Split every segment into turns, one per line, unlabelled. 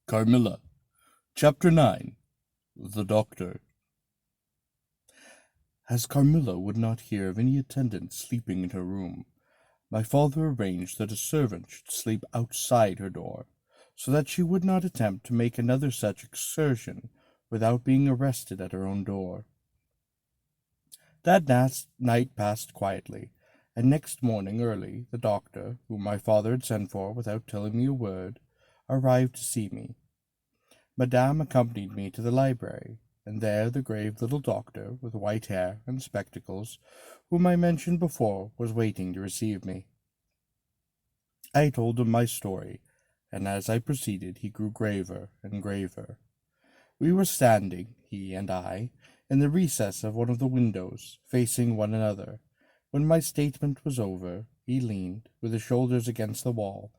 Carmilla. Chapter 9. The Doctor. As Carmilla would not hear of any attendant sleeping in her room, my father arranged that a servant should sleep outside her door, so that she would not attempt to make another such excursion without being arrested at her own door. That night passed quietly, and next morning early the doctor, whom my father had sent for without telling me a word, arrived to see me. Madame accompanied me to the library, and there the grave little doctor, with white hair and spectacles, whom I mentioned before, was waiting to receive me. I told him my story, and as I proceeded he grew graver and graver. We were standing, he and I, in the recess of one of the windows, facing one another. When my statement was over, he leaned, with his shoulders against the wall,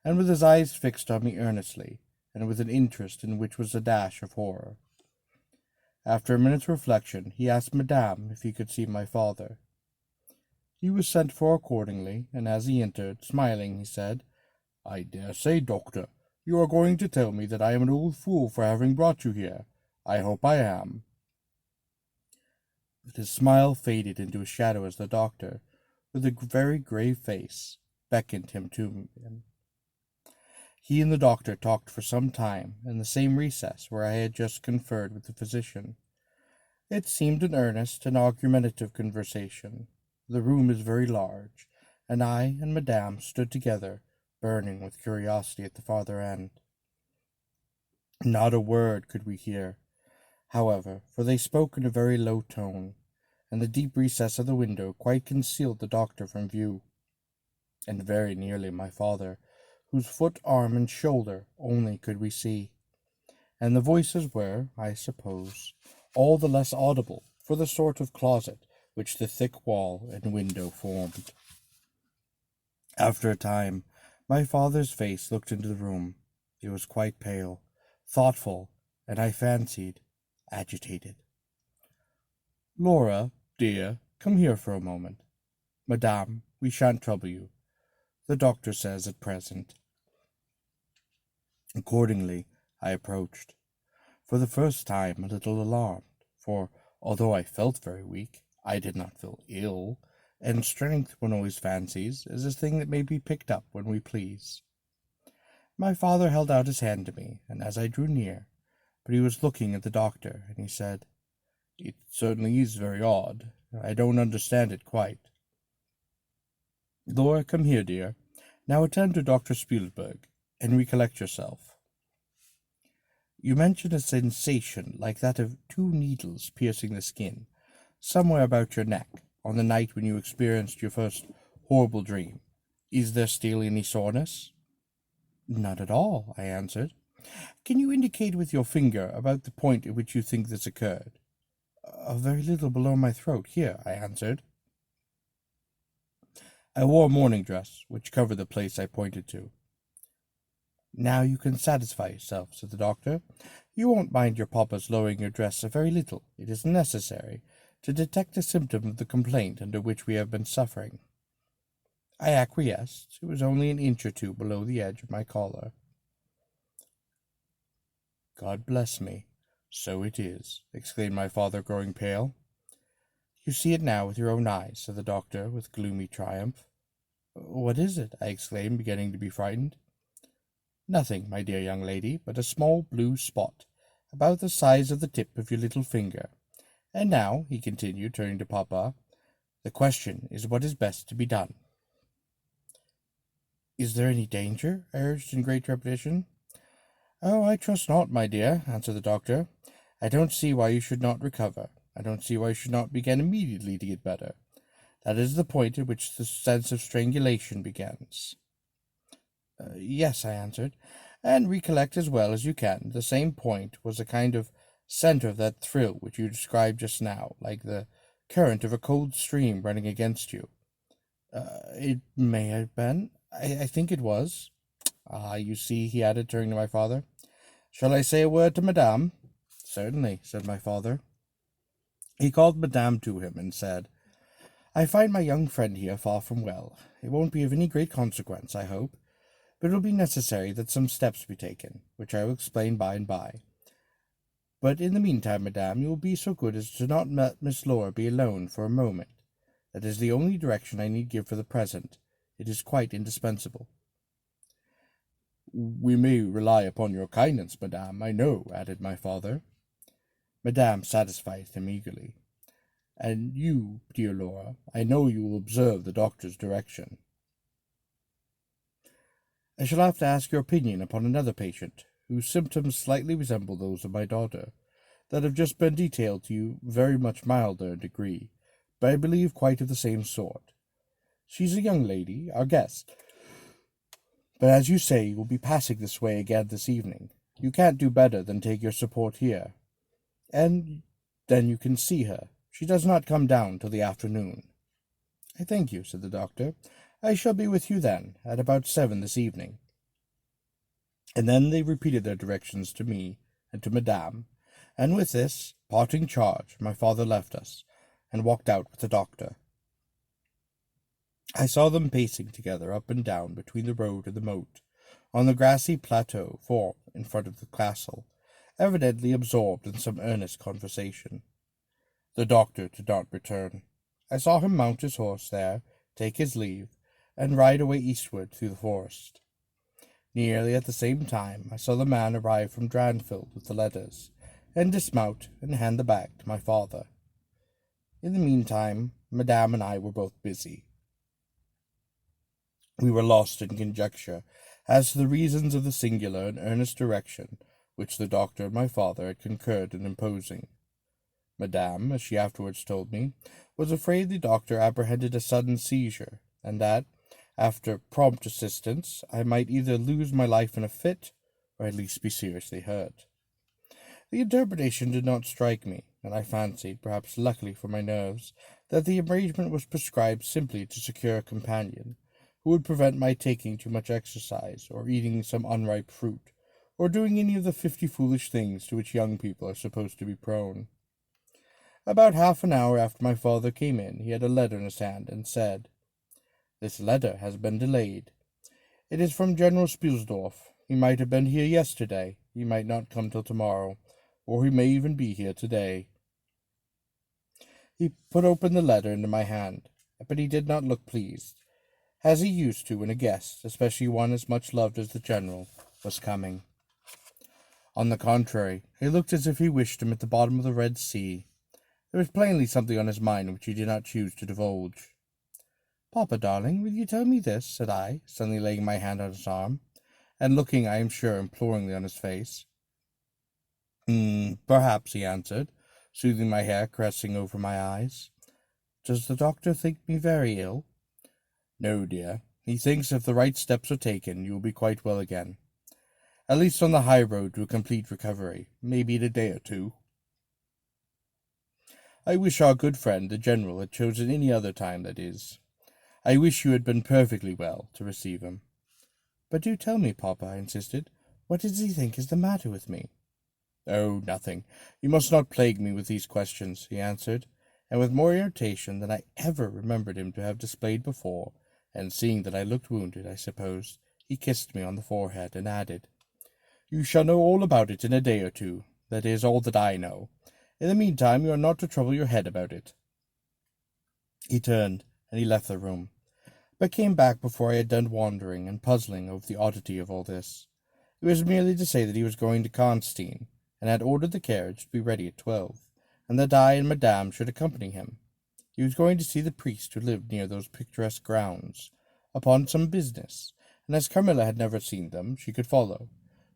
and with his eyes fixed on me earnestly, and with an interest in which was a dash of horror. After a minute's reflection, he asked Madame if he could see my father. He was sent for accordingly, and as he entered, smiling, he said, "I dare say, doctor, you are going to tell me that I am an old fool for having brought you here. I hope I am." But his smile faded into a shadow as the doctor, with a very grave face, beckoned him to him. He and the doctor talked for some time in the same recess where I had just conferred with the physician. It seemed an earnest and argumentative conversation. The room is very large, and I and Madame stood together, burning with curiosity at the farther end. Not a word could we hear, however, for they spoke in a very low tone, and the deep recess of the window quite concealed the doctor from view, and very nearly my father, whose foot, arm, and shoulder only could we see, and the voices were, I suppose, all the less audible for the sort of closet which the thick wall and window formed. After a time, my father's face looked into the room. It was quite pale, thoughtful, and I fancied agitated. "Laura, dear, come here for a moment. Madame, we shan't trouble you, the doctor says at present." Accordingly, I approached, for the first time a little alarmed, for, although I felt very weak, I did not feel ill, and strength, one always fancies, is a thing that may be picked up when we please. My father held out his hand to me, and as I drew near, but he was looking at the doctor, and he said, "It certainly is very odd. I don't understand it quite. Laura, come here, dear. Now attend to Dr. Spielberg, and recollect yourself. You mentioned a sensation like that of two needles piercing the skin, somewhere about your neck, on the night when you experienced your first horrible dream. Is there still any soreness?" "Not at all," I answered. "Can you indicate with your finger about the point at which you think this occurred?" "A very little below my throat, here," I answered. I wore a morning dress, which covered the place I pointed to. "Now you can satisfy yourself," said the doctor. "You won't mind your papa's lowering your dress a very little. It is necessary to detect a symptom of the complaint under which we have been suffering." I acquiesced. It was only an inch or two below the edge of my collar. "God bless me, so it is," exclaimed my father, growing pale. "You see it now with your own eyes," said the doctor, with gloomy triumph. "What is it?" I exclaimed, beginning to be frightened. "Nothing, my dear young lady, but a small blue spot, about the size of the tip of your little finger. And now," he continued, turning to Papa, "the question is what is best to be done." "Is there any danger?" I urged in great trepidation. "Oh, I trust not, my dear," answered the doctor. "I don't see why you should not recover. I don't see why you should not begin immediately to get better. That is the point at which the sense of strangulation begins." "Yes," I answered, "and recollect as well as you can, the same point was a kind of centre of that thrill which you described just now, like the current of a cold stream running against you." "It may have been. I think it was. Ah, you see," he added, turning to my father. "Shall I say a word to Madame?" "Certainly," said my father. He called Madame to him and said, "I find my young friend here far from well. It won't be of any great consequence, I hope. but it will be necessary that some steps be taken, which I will explain by and by. But in the meantime, madame, you will be so good as to not let Miss Laura be alone for a moment. That is the only direction I need give for the present. It is quite indispensable." "We may rely upon your kindness, madame, I know," added my father. Madame satisfied him eagerly. "And you, dear Laura, I know you will observe the doctor's direction." "I shall have to ask your opinion upon another patient, whose symptoms slightly resemble those of my daughter, that have just been detailed to you, very much milder in degree, but I believe quite of the same sort. She's a young lady, our guest, but as you say, you will be passing this way again this evening. You can't do better than take your support here, and then you can see her. She does not come down till the afternoon." "I thank you," said the doctor. "I shall be with you then, at about 7 this evening." And then they repeated their directions to me and to Madame, and with this parting charge my father left us, and walked out with the doctor. I saw them pacing together up and down between the road and the moat, on the grassy plateau formed in front of the castle, evidently absorbed in some earnest conversation. The doctor did not return. I saw him mount his horse there, take his leave, and ride away eastward through the forest. Nearly at the same time I saw the man arrive from Dranfield with the letters, and dismount and hand them back to my father. In the meantime, Madame and I were both busy. We were lost in conjecture as to the reasons of the singular and earnest direction which the doctor and my father had concurred in imposing. Madame, as she afterwards told me, was afraid the doctor apprehended a sudden seizure, and that, after prompt assistance, I might either lose my life in a fit, or at least be seriously hurt. The interpretation did not strike me, and I fancied, perhaps luckily for my nerves, that the arrangement was prescribed simply to secure a companion, who would prevent my taking too much exercise, or eating some unripe fruit, or doing any of the 50 foolish things to which young people are supposed to be prone. About half an hour after my father came in, he had a letter in his hand, and said, "This letter has been delayed. It is from General Spielsdorf. He might have been here yesterday. He might not come till tomorrow, or he may even be here today." He put open the letter into my hand, but he did not look pleased, as he used to when a guest, especially one as much loved as the General, was coming. On the contrary, he looked as if he wished him at the bottom of the Red Sea. There was plainly something on his mind which he did not choose to divulge. "Papa, darling, will you tell me this?" said I, suddenly laying my hand on his arm, and looking, I am sure, imploringly on his face. Perhaps," he answered, smoothing my hair, caressing over my eyes. "Does the doctor think me very ill?" "No, dear. He thinks if the right steps are taken, you will be quite well again. At least on the high road to a complete recovery, maybe in a day or two. I wish our good friend, the General, had chosen any other time, that is. I wish you had been perfectly well to receive him." "But do tell me, Papa," I insisted. "What does he think is the matter with me?" "Oh, nothing. You must not plague me with these questions," he answered, and with more irritation than I ever remembered him to have displayed before, and seeing that I looked wounded, I suppose, he kissed me on the forehead, and added, "You shall know all about it in a day or two. That is all that I know. In the meantime, you are not to trouble your head about it." He turned, and he left the room, but came back before I had done wondering and puzzling over the oddity of all this. It was merely to say that he was going to Karnstein, and had ordered the carriage to be ready at 12, and that I and Madame should accompany him. He was going to see the priest who lived near those picturesque grounds, upon some business, and as Carmilla had never seen them, she could follow,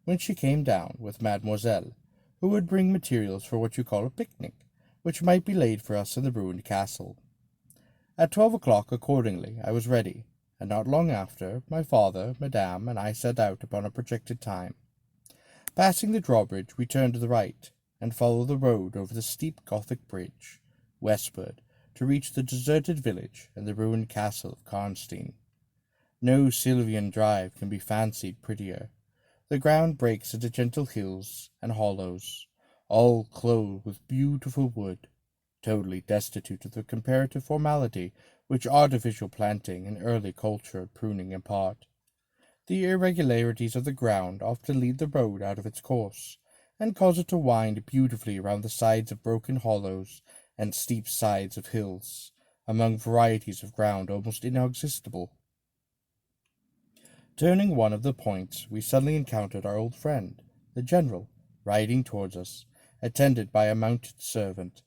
when she came down, with Mademoiselle, who would bring materials for what you call a picnic, which might be laid for us in the ruined castle. At 12 o'clock, accordingly, I was ready, and not long after, my father, Madame, and I set out upon a projected time. Passing the drawbridge, we turned to the right, and followed the road over the steep Gothic bridge, westward, to reach the deserted village and the ruined castle of Karnstein. No Sylvian drive can be fancied prettier. The ground breaks into gentle hills and hollows, all clothed with beautiful wood, totally destitute of the comparative formality which artificial planting and early culture pruning impart. The irregularities of the ground often lead the road out of its course, and cause it to wind beautifully around the sides of broken hollows and steep sides of hills, among varieties of ground almost inaccessible. Turning one of the points, we suddenly encountered our old friend, the general, riding towards us, attended by a mounted servant.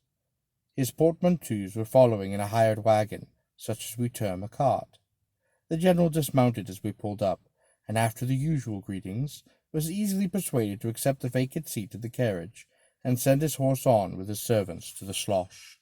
His portmanteaus were following in a hired wagon, such as we term a cart. The general dismounted as we pulled up, and after the usual greetings, was easily persuaded to accept the vacant seat of the carriage, and send his horse on with his servants to the slosh.